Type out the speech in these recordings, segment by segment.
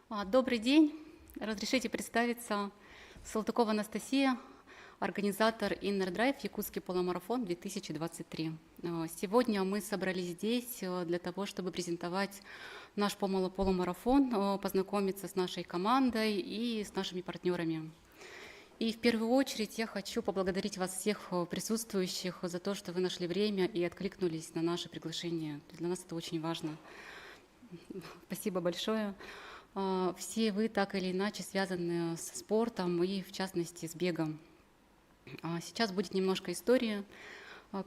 Добрый день. Разрешите представиться. Салтыкова Анастасия, организатор Inner Drive Якутский полумарафон 2023. Сегодня мы собрались здесь для того, чтобы презентовать наш полумарафон, познакомиться с нашей командой и с нашими партнерами. И в первую очередь я хочу поблагодарить вас всех присутствующих за то, что вы нашли время и откликнулись на наше приглашение. Для нас это очень важно. Спасибо большое. Все вы так или иначе связаны со спортом и, в частности, с бегом. Сейчас будет немножко истории.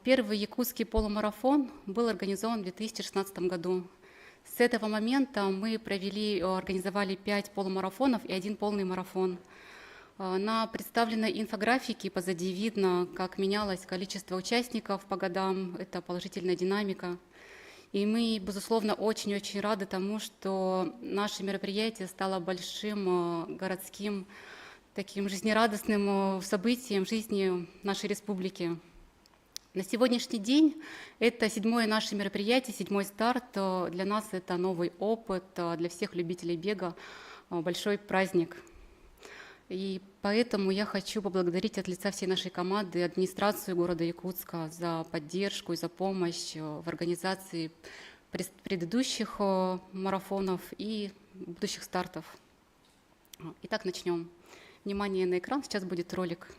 Первый якутский полумарафон был организован в 2016 году. С этого момента мы организовали 5 полумарафонов и 1 полный марафон. На представленной инфографике позади видно, как менялось количество участников по годам, это положительная динамика. И мы, безусловно, очень-очень рады тому, что наше мероприятие стало большим городским, таким жизнерадостным событием в жизни нашей республики. На сегодняшний день это 7-е наше мероприятие, 7-й старт. Для нас это новый опыт, для всех любителей бега большой праздник. И поэтому я хочу поблагодарить от лица всей нашей команды администрацию города Якутска за поддержку и за помощь в организации предыдущих марафонов и будущих стартов. Итак, начнем. Внимание на экран, сейчас будет ролик.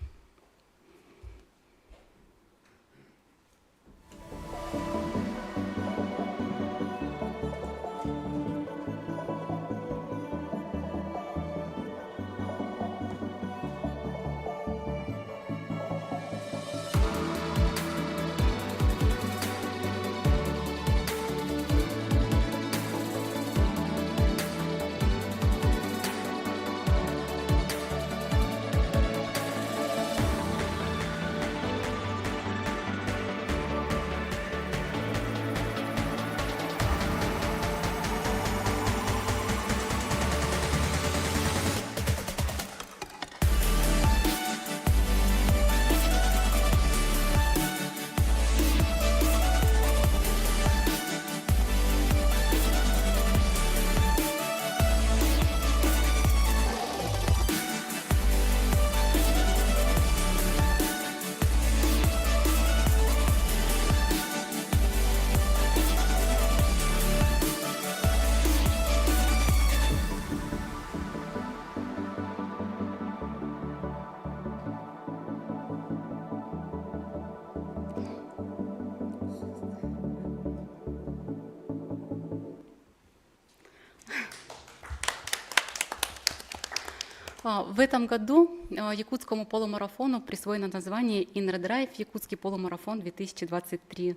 В этом году якутскому полумарафону присвоено название Inner Drive Якутский полумарафон 2023.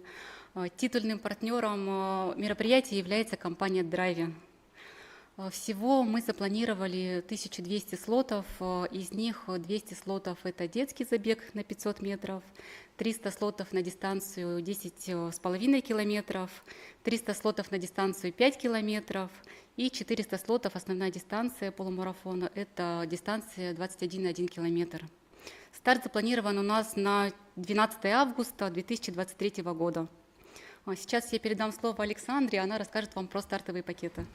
Титульным партнером мероприятия является компания Drive. Всего мы запланировали 1200 слотов, из них 200 слотов – это детский забег на 500 метров, 300 слотов на дистанцию 10,5 километров, 300 слотов на дистанцию 5 километров и 400 слотов основная дистанция полумарафона – это дистанция 21,1 километр. Старт запланирован у нас на 12 августа 2023 года. Сейчас я передам слово Александре, она расскажет вам про стартовые пакеты.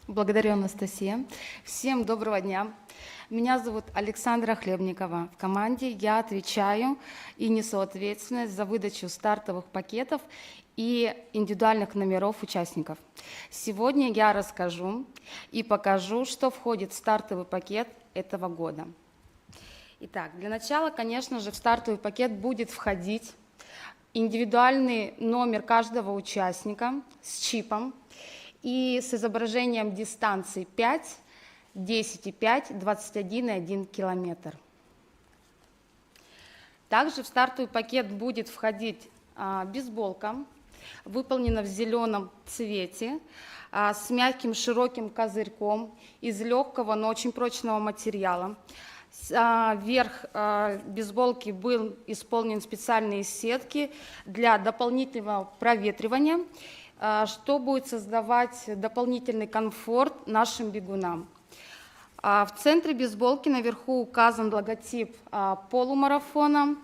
Благодарю, Анастасия. Всем доброго дня. Меня зовут Александра Хлебникова. В команде я отвечаю и несу ответственность за выдачу стартовых пакетов и индивидуальных номеров участников. Сегодня я расскажу и покажу, что входит в стартовый пакет этого года. Итак, для начала, конечно же, в стартовый пакет будет входить индивидуальный номер каждого участника с чипом и с изображением дистанций 5, 10,5, 21,1 километр. Также в стартовый пакет будет входить бейсболка, выполнена в зеленом цвете, с мягким широким козырьком из легкого, но очень прочного материала. Верх бейсболки был исполнен специальные сетки для дополнительного проветривания, что будет создавать дополнительный комфорт нашим бегунам. В центре бейсболки наверху указан логотип полумарафона.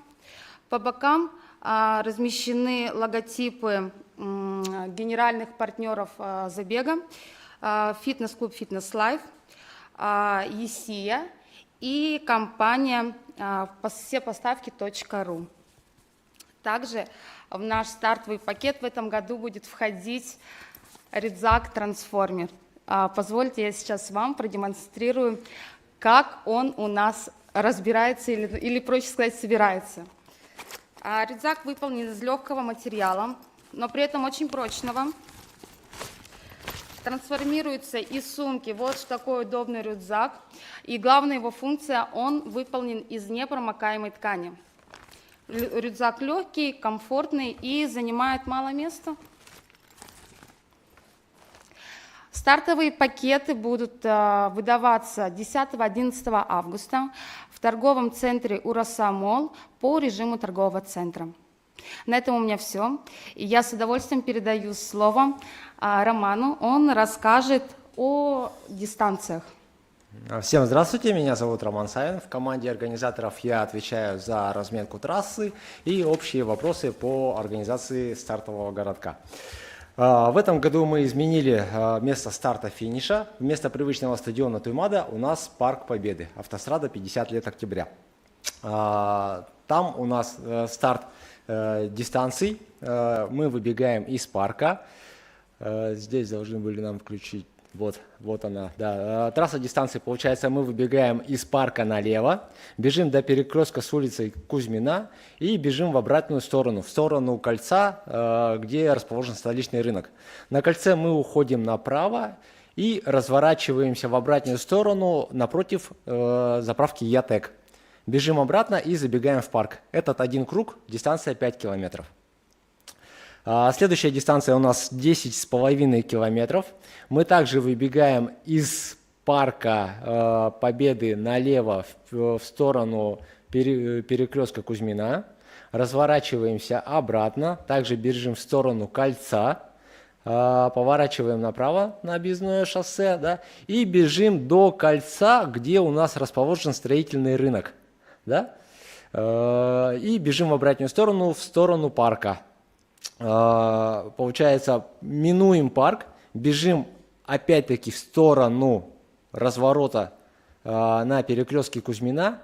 По бокам размещены логотипы генеральных партнеров забега. фитнес-клуб «Фитнес Лайф», ЕСИЯ и компания всепоставки.ру. Также в наш стартовый пакет в этом году будет входить рюкзак «Трансформер». Позвольте, я сейчас вам продемонстрирую, как он у нас разбирается или проще сказать, собирается. Рюкзак выполнен из легкого материала, но при этом очень прочного. Трансформируется из сумки вот в такой удобный рюкзак. И главная его функция, он выполнен из непромокаемой ткани. Рюкзак легкий, комфортный и занимает мало места. Стартовые пакеты будут выдаваться 10-11 августа в торговом центре «Ураса Молл» по режиму торгового центра. На этом у меня все. И я с удовольствием передаю слово Роману. Он расскажет о дистанциях. Всем здравствуйте, меня зовут Роман Савин. В команде организаторов я отвечаю за разметку трассы и общие вопросы по организации стартового городка. В этом году мы изменили место старта-финиша. Вместо привычного стадиона Туймада у нас Парк Победы, автострада 50 лет октября. Там у нас старт дистанций. Мы выбегаем из парка. Здесь должны были нам включить. Вот она. Да. Трасса дистанции, получается, мы выбегаем из парка налево, бежим до перекрестка с улицей Кузьмина и бежим в обратную сторону, в сторону кольца, где расположен столичный рынок. На кольце мы уходим направо и разворачиваемся в обратную сторону напротив заправки Ятек. Бежим обратно и забегаем в парк. Этот один круг, дистанция 5 километров. Следующая дистанция у нас 10,5 километров. Мы также выбегаем из парка Победы налево в сторону перекрестка Кузьмина. Разворачиваемся обратно. Также бежим в сторону кольца. Поворачиваем направо на объездное шоссе. Да, и бежим до кольца, где у нас расположен строительный рынок. Да? И бежим в обратную сторону, в сторону парка. Получается, минуем парк, бежим опять-таки в сторону разворота на перекрестке Кузьмина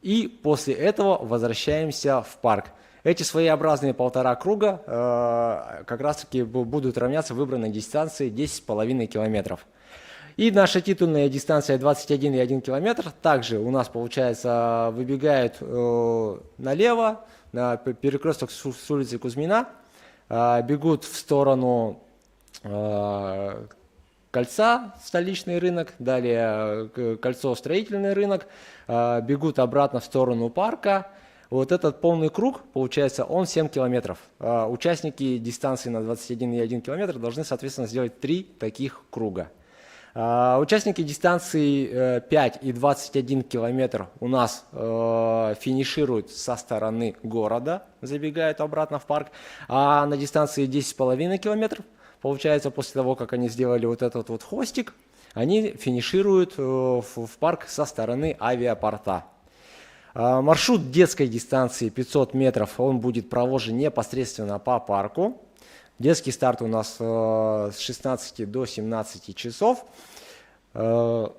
и после этого возвращаемся в парк. Эти своеобразные 1,5 круга как раз-таки будут равняться выбранной дистанции 10,5 километров. И наша титульная дистанция 21,1 километр также у нас, получается, выбегает налево на перекресток с улицы Кузьмина. Бегут в сторону кольца, столичный рынок, далее кольцо, строительный рынок, бегут обратно в сторону парка. Вот этот полный круг, получается, он 7 километров. Участники дистанции на 21,1 километр должны, соответственно, сделать 3 таких круга. Участники дистанции 5 и 21 километр у нас финишируют со стороны города, забегают обратно в парк, а на дистанции 10,5 километров, получается, после того, как они сделали вот этот вот хвостик, они финишируют в парк со стороны авиапорта. Маршрут детской дистанции 500 метров, он будет проложен непосредственно по парку. Детский старт у нас с 16 до 17 часов, а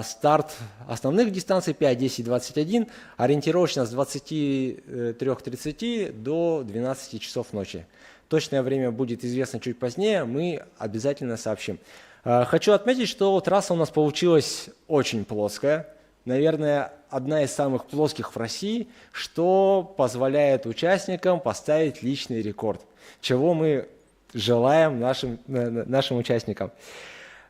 старт основных дистанций 5, 10, 21 ориентировочно с 23:30 до 12 часов ночи. Точное время будет известно чуть позднее, мы обязательно сообщим. Хочу отметить, что трасса у нас получилась очень плоская. Наверное, одна из самых плоских в России, что позволяет участникам поставить личный рекорд, чего мы желаем нашим участникам.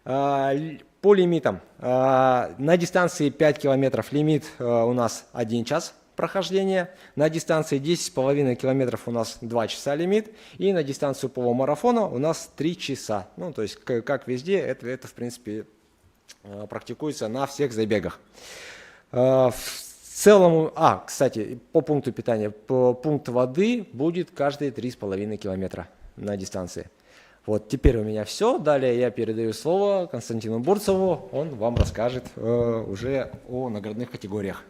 По лимитам. На дистанции 5 километров лимит у нас 1 час прохождения, на дистанции 10,5 километров у нас 2 часа лимит, и на дистанцию полумарафона у нас 3 часа. Ну, то есть, как везде, это в принципе практикуется на всех забегах. В целом, кстати, по пункту питания, пункт воды будет каждые 3,5 километра на дистанции. Вот теперь у меня все. Далее я передаю слово Константину Бурцеву. Он вам расскажет уже о наградных категориях.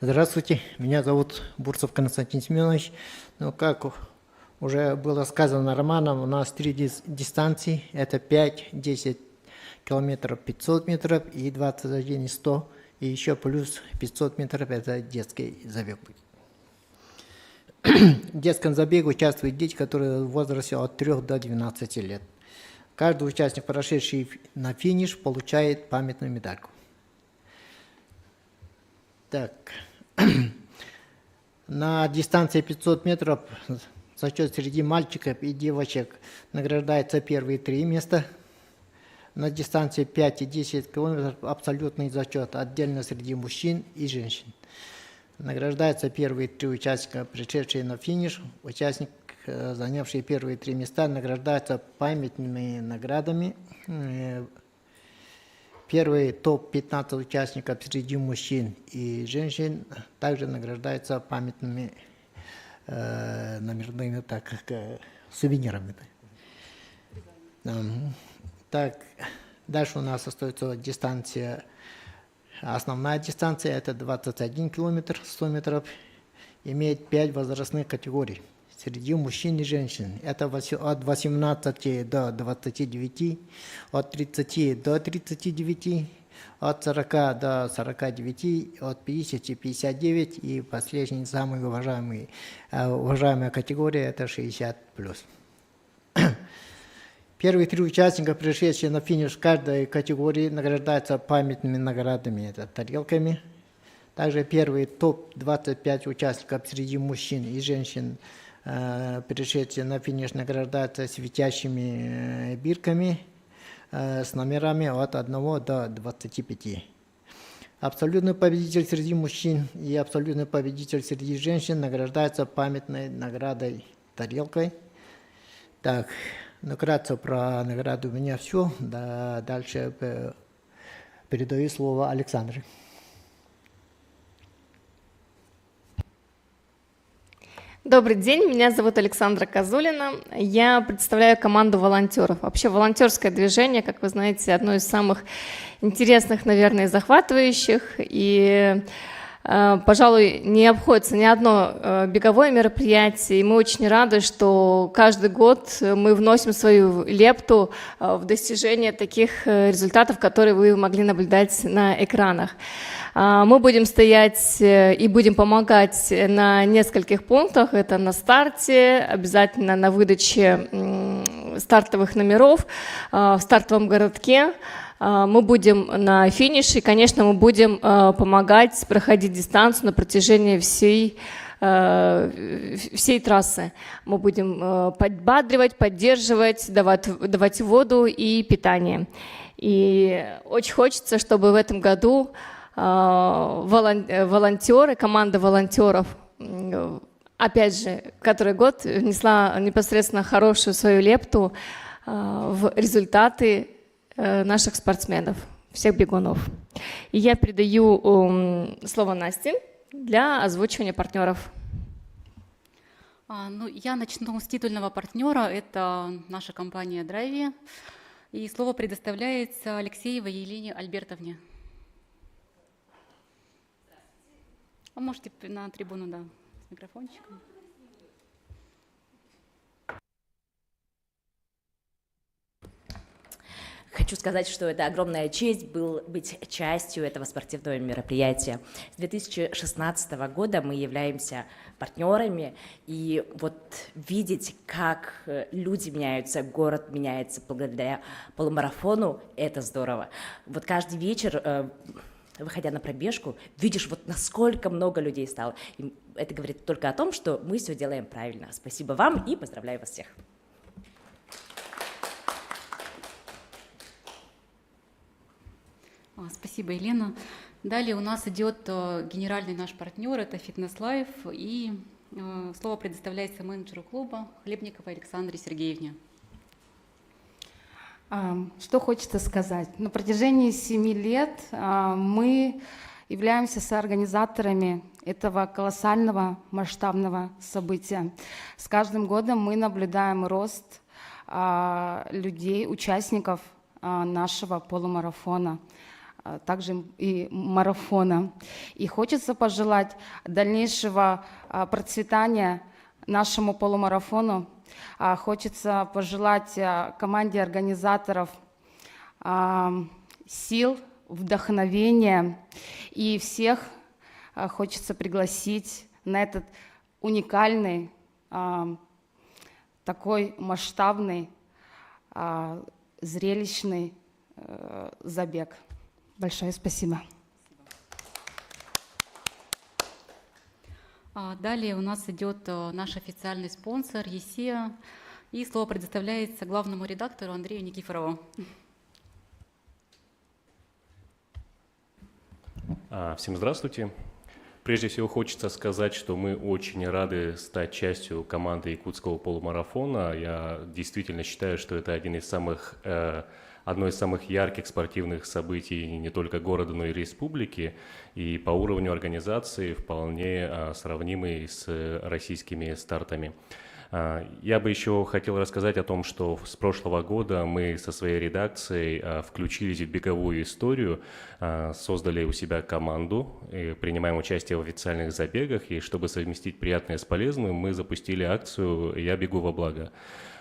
Здравствуйте, меня зовут Бурцев Константин Семенович. Ну, как уже было сказано Романом, у нас 3 дистанции. Это 5, 10 километров 500 метров и 21 100. И еще плюс 500 метров это детский забег. В детском забеге участвуют дети, которые в возрасте от 3 до 12 лет. Каждый участник, прошедший на финиш, получает памятную медальку. Так. На дистанции 500 метров зачет среди мальчиков и девочек награждается первые 3 места. На дистанции 5 и 10 километров абсолютный зачет отдельно среди мужчин и женщин. Награждаются первые 3 участника, пришедшие на финиш. Участник, занявший первые 3 места, награждается памятными наградами. Первый топ-15 участников среди мужчин и женщин также награждаются памятными номерными сувенирами. Так, дальше у нас остается дистанция. Основная дистанция это 21 километр 100 метров. Имеет 5 возрастных категорий среди мужчин и женщин. Это от 18 до 29, от 30 до 39, от 40 до 49, от 50 до 59 и последняя самая уважаемая категория это 60+. Первые 3 участника, пришедшие на финиш каждой категории, награждаются памятными наградами, это тарелками. Также первые топ-25 участников среди мужчин и женщин, пришедшие на финиш, награждаются светящими бирками с номерами от 1 до 25. Абсолютный победитель среди мужчин и абсолютный победитель среди женщин награждаются памятной наградой тарелкой. Так. Вкратце про награду у меня все. Да, дальше передаю слово Александре. Добрый день, меня зовут Александра Козулина. Я представляю команду волонтеров. Вообще волонтерское движение, как вы знаете, одно из самых интересных, наверное, и захватывающих. И пожалуй, не обходится ни одно беговое мероприятие, и мы очень рады, что каждый год мы вносим свою лепту в достижение таких результатов, которые вы могли наблюдать на экранах. Мы будем стоять и будем помогать на нескольких пунктах. Это на старте, обязательно на выдаче стартовых номеров в стартовом городке. Мы будем на финише, и, конечно, мы будем помогать проходить дистанцию на протяжении всей трассы. Мы будем подбадривать, поддерживать, давать воду и питание. И очень хочется, чтобы в этом году волонтеры, команда волонтеров, опять же, который год внесла непосредственно хорошую свою лепту в результаты наших спортсменов, всех бегунов. И я передаю слово Насте для озвучивания партнеров. Я начну с титульного партнера, это наша компания Драйви. И слово предоставляется Алексеевой Елене Альбертовне. А можете на трибуну, да, с микрофончиком. Хочу сказать, что это огромная честь быть частью этого спортивного мероприятия. С 2016 года мы являемся партнерами, и вот видеть, как люди меняются, город меняется благодаря полумарафону, это здорово. Вот каждый вечер, выходя на пробежку, видишь, вот насколько много людей стало. И это говорит только о том, что мы все делаем правильно. Спасибо вам и поздравляю вас всех. Спасибо, Елена. Далее у нас идет генеральный наш партнер, это Fitness Life, и слово предоставляется менеджеру клуба Хлебниковой Александре Сергеевне. Что хочется сказать? На протяжении 7 лет мы являемся соорганизаторами этого колоссального масштабного события. С каждым годом мы наблюдаем рост людей, участников нашего полумарафона, также и марафона. И хочется пожелать дальнейшего процветания нашему полумарафону. Хочется пожелать команде организаторов сил, вдохновения, и всех хочется пригласить на этот уникальный, такой масштабный, зрелищный забег. Большое спасибо. Далее у нас идет наш официальный спонсор ЕСЕА, и слово предоставляется главному редактору Андрею Никифорову. Всем здравствуйте. Прежде всего хочется сказать, что мы очень рады стать частью команды якутского полумарафона. Я действительно считаю, что это одно из самых ярких спортивных событий не только города, но и республики, и по уровню организации вполне сравнимый с российскими стартами. Я бы еще хотел рассказать о том, что с прошлого года мы со своей редакцией включились в беговую историю, создали у себя команду, принимаем участие в официальных забегах, и чтобы совместить приятное с полезным, мы запустили акцию «Я бегу во благо».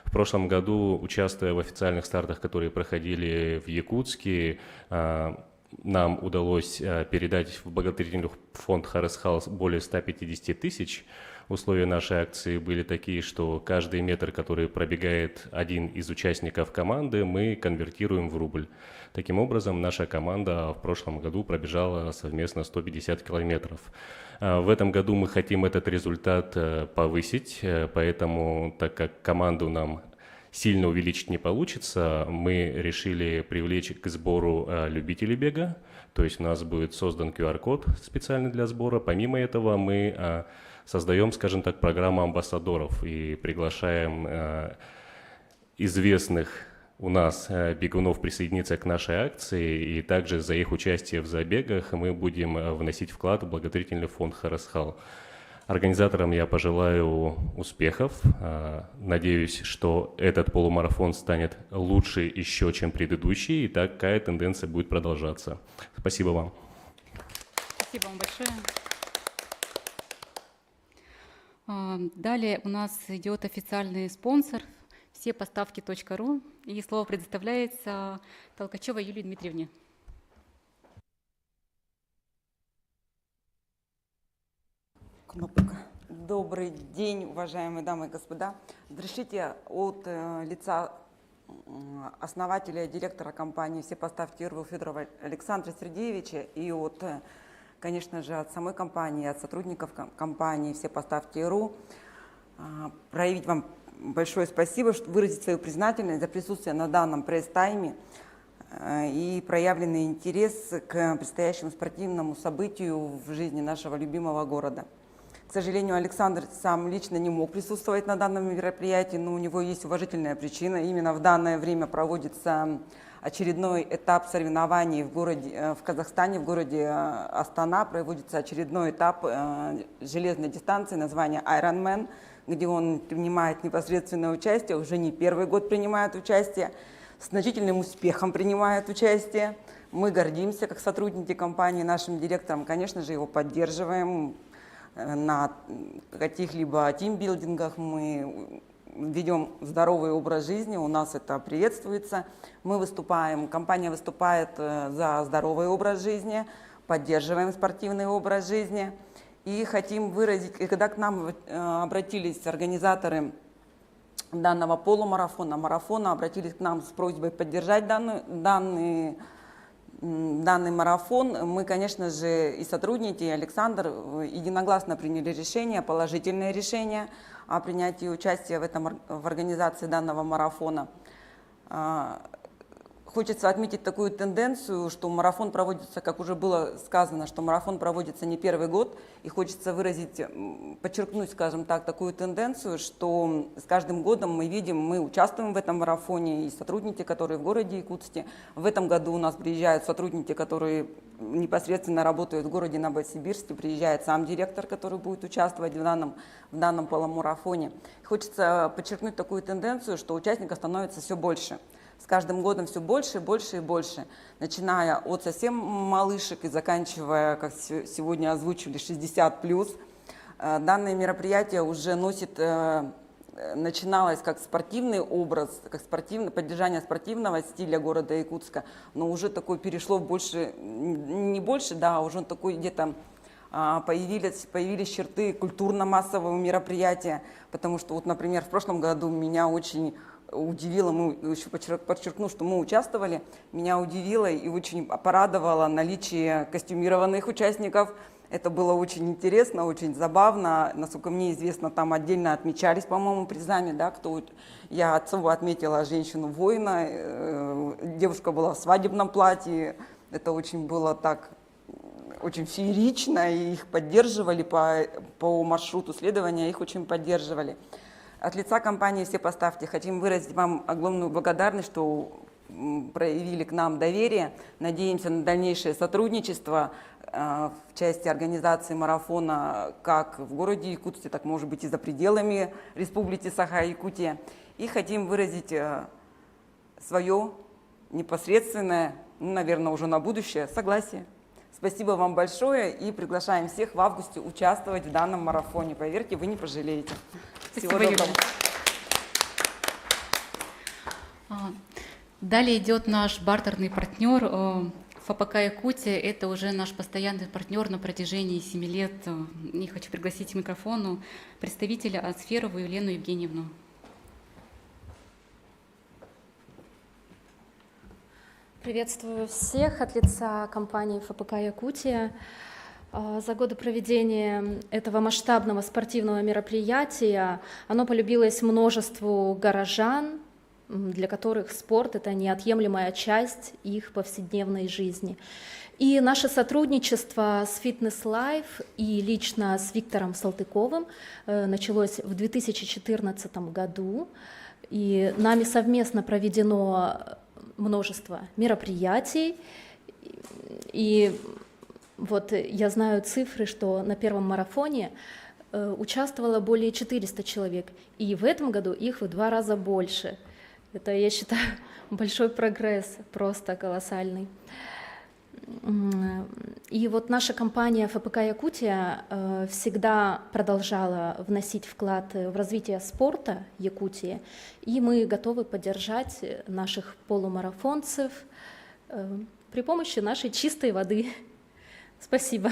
В прошлом году, участвуя в официальных стартах, которые проходили в Якутске, нам удалось передать в благотворительный фонд «Харесхал» более 150 тысяч. Условия нашей акции были такие, что каждый метр, который пробегает один из участников команды, мы конвертируем в рубль. Таким образом, наша команда в прошлом году пробежала совместно 150 километров. В этом году мы хотим этот результат повысить, поэтому, так как команду нам сильно увеличить не получится, мы решили привлечь к сбору любителей бега, то есть у нас будет создан QR-код специально для сбора. Помимо этого мы создаем, скажем так, программу амбассадоров и приглашаем известных у нас бегунов присоединиться к нашей акции, и также за их участие в забегах мы будем вносить вклад в благотворительный фонд «Харесхал». Организаторам я пожелаю успехов. Надеюсь, что этот полумарафон станет лучше еще, чем предыдущий, и такая тенденция будет продолжаться. Спасибо вам. Спасибо вам большое. Далее у нас идет официальный спонсор всепоставки.ру, и слово предоставляется Толкачевой Юлии Дмитриевне. Кнопка. Добрый день, уважаемые дамы и господа. Разрешите от лица основателя и директора компании «Всепоставки.ру» Федорова Александра Сергеевича и от, конечно же, от самой компании, от сотрудников компании «Всепоставки.ру» проявить вам большое спасибо, выразить свою признательность за присутствие на данном пресс-тайме и проявленный интерес к предстоящему спортивному событию в жизни нашего любимого города. К сожалению, Александр сам лично не мог присутствовать на данном мероприятии, но у него есть уважительная причина. Именно в данное время проводится очередной этап соревнований в Казахстане, в городе Астана. Проводится очередной этап железной дистанции, название Ironman, где он принимает непосредственное участие, уже не первый год принимает участие, с значительным успехом принимает участие. Мы гордимся, как сотрудники компании, нашим директором, конечно же, его поддерживаем. На каких-либо тимбилдингах мы ведем здоровый образ жизни, у нас это приветствуется. Мы выступаем, компания выступает за здоровый образ жизни, поддерживаем спортивный образ жизни. И хотим выразить, и когда к нам обратились организаторы данного марафона, обратились к нам с просьбой поддержать данный марафон, мы, конечно же, и сотрудники, и Александр единогласно приняли решение, положительное решение о принятии участия в организации данного марафона. Хочется отметить такую тенденцию, что марафон проводится, как уже было сказано, что марафон проводится не первый год, и хочется подчеркнуть, скажем так, такую тенденцию, что с каждым годом мы участвуем в этом марафоне, и сотрудники, которые в городе Якутске. В этом году у нас приезжают сотрудники, которые непосредственно работают в городе Новосибирске, приезжает сам директор, который будет участвовать в данном полумарафоне. Хочется подчеркнуть такую тенденцию, что участников становится все больше. С каждым годом все больше, больше и больше, начиная от совсем малышек и заканчивая, как сегодня озвучили, 60+. Данное мероприятие уже носит, начиналось как спортивный образ, как поддержание спортивного стиля города Якутска, но уже такое перешло в больше, не больше, да, уже такой где-то появились черты культурно-массового мероприятия, потому что, вот, например, в прошлом году меня очень удивило, еще подчеркну, что мы участвовали, меня удивило и очень порадовало наличие костюмированных участников. Это было очень интересно, очень забавно. Насколько мне известно, там отдельно отмечались, по-моему, призами, да, я отцову отметила женщину-воина, девушка была в свадебном платье, это очень было так, очень феерично, и их поддерживали по маршруту следования, их очень поддерживали. От лица компании «Все поставьте» хотим выразить вам огромную благодарность, что проявили к нам доверие. Надеемся на дальнейшее сотрудничество в части организации марафона как в городе Якутске, так, может быть, и за пределами Республики Саха-Якутия. И хотим выразить свое непосредственное, наверное, уже на будущее согласие. Спасибо вам большое и приглашаем всех в августе участвовать в данном марафоне. Поверьте, вы не пожалеете. Всего Спасибо, доброго. Юлия. Далее идет наш бартерный партнер ФПК Якутия. Это уже наш постоянный партнер на протяжении 7 лет. Не хочу пригласить к микрофону представителя Асферову Елену Евгеньевну. Приветствую всех от лица компании ФПК Якутия. За годы проведения этого масштабного спортивного мероприятия оно полюбилось множеству горожан, для которых спорт — это неотъемлемая часть их повседневной жизни. И наше сотрудничество с Fitness Life и лично с Виктором Салтыковым началось в 2014 году, и нами совместно проведено множество мероприятий, и вот я знаю цифры, что на первом марафоне участвовало более 400 человек, и в этом году их в 2 раза больше. Это, я считаю, большой прогресс, просто колоссальный. И вот наша компания ФПК Якутия всегда продолжала вносить вклад в развитие спорта Якутии, и мы готовы поддержать наших полумарафонцев при помощи нашей чистой воды. Спасибо.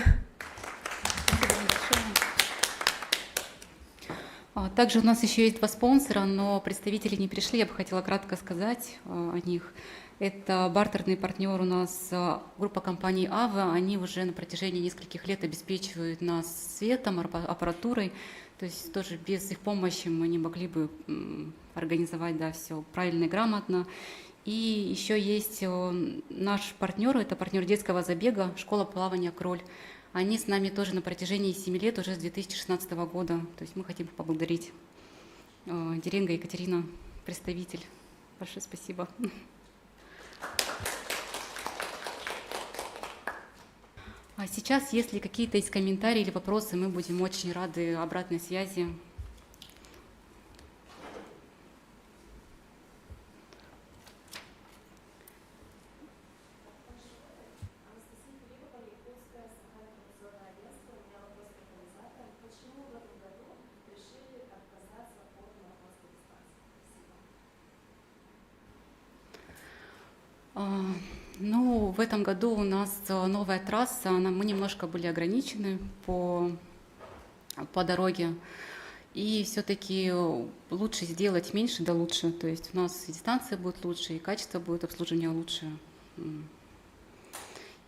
Также у нас еще есть 2 спонсора, но представители не пришли, я бы хотела кратко сказать о них. Это бартерный партнер у нас, группа компаний АВА. Они уже на протяжении нескольких лет обеспечивают нас светом, аппаратурой. То есть тоже без их помощи мы не могли бы организовать, да, все правильно и грамотно. И еще есть наш партнер, это партнер детского забега, школа плавания «Кроль». Они с нами тоже на протяжении 7 лет, уже с 2016 года. То есть мы хотим поблагодарить Деренго Екатерина, представитель. Большое спасибо. А сейчас, если какие-то есть комментарии или вопросы, мы будем очень рады обратной связи. Ну, в этом году у нас новая трасса, мы немножко были ограничены по дороге, и все-таки лучше сделать меньше, да лучше, то есть у нас и дистанция будет лучше, и качество будет обслуживания лучше.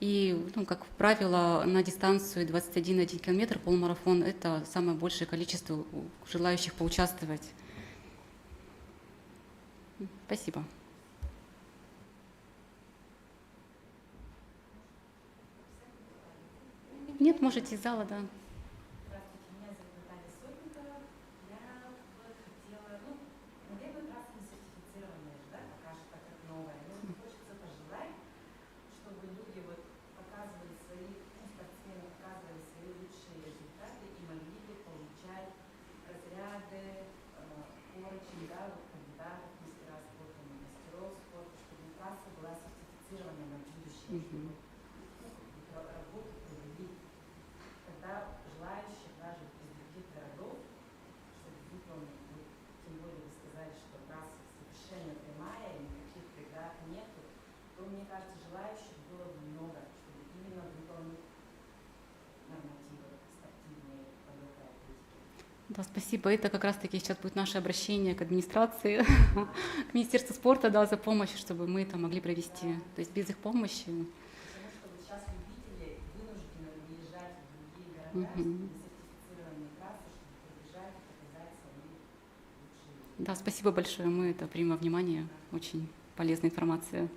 И, ну, как правило, на дистанцию 21,1 километр полумарафон — это самое большее количество желающих поучаствовать. Спасибо. Нет, можете из зала, да. Здравствуйте, меня зовут Наталья Сотникова. Я бы хотела, наверное, трасса не сертифицированная, да, пока что так как новая. Но хочется пожелать, чтобы люди показывали спортсмены показывали свои лучшие результаты и могли бы получать разряды, корочек, да, кандидатов, мастера спорта, мастеров спорта, чтобы трасса была сертифицирована на будущее, чтобы работу провели. Тогда желающих даже без Да, спасибо. Это как раз-таки сейчас будет наше обращение к администрации, к Министерству спорта, да, за помощью, чтобы мы это могли провести. То есть без их помощи. Потому что вот сейчас любители вынуждены выезжать в другие города, чтобы сертифицированные трассы, чтобы пробежать, показать свои лучшие. Да, спасибо большое. Мы это примем во внимание. Очень полезная информация.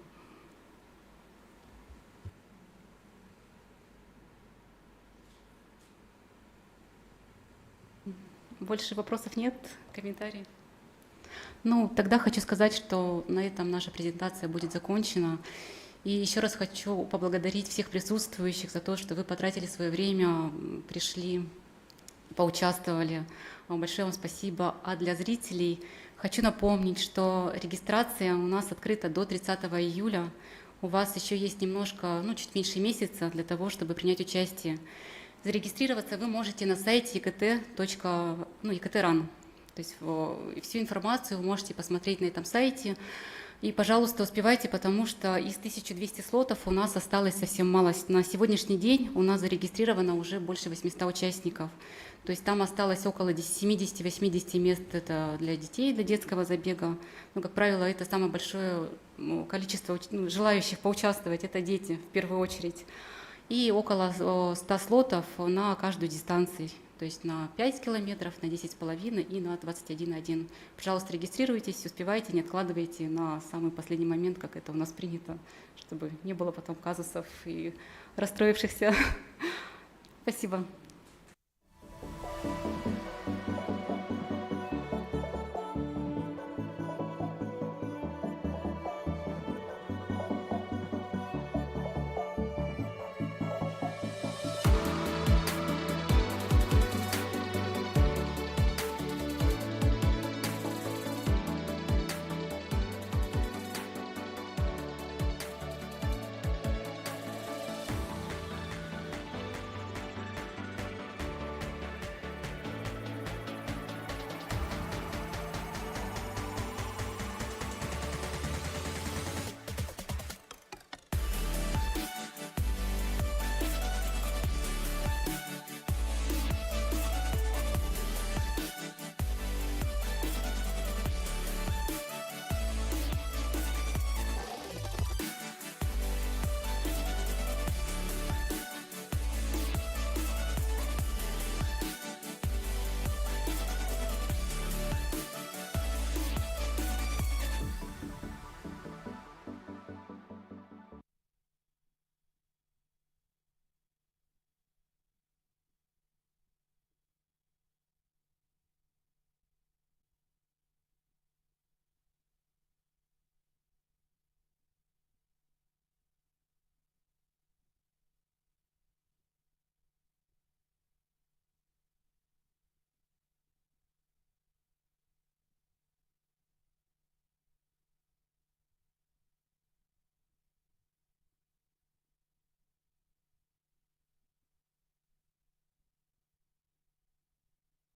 Больше вопросов нет? Комментарий? Ну, тогда хочу сказать, что на этом наша презентация будет закончена. И еще раз хочу поблагодарить всех присутствующих за то, что вы потратили свое время, пришли, поучаствовали. Большое вам спасибо. А для зрителей хочу напомнить, что регистрация у нас открыта до 30 июля. У вас еще есть немножко, чуть меньше месяца для того, чтобы принять участие. Зарегистрироваться вы можете на сайте ekt.run. То есть всю информацию вы можете посмотреть на этом сайте. И, пожалуйста, успевайте, потому что из 1200 слотов у нас осталось совсем мало. На сегодняшний день у нас зарегистрировано уже больше 800 участников. То есть там осталось около 70-80 мест это для детей, для детского забега. Но, как правило, это самое большое количество желающих поучаствовать, это дети в первую очередь. И около 100 слотов на каждую дистанцию, то есть на 5 километров, на 10,5 и на 21,1. Пожалуйста, регистрируйтесь, успевайте, не откладывайте на самый последний момент, как это у нас принято, чтобы не было потом казусов и расстроившихся. Спасибо.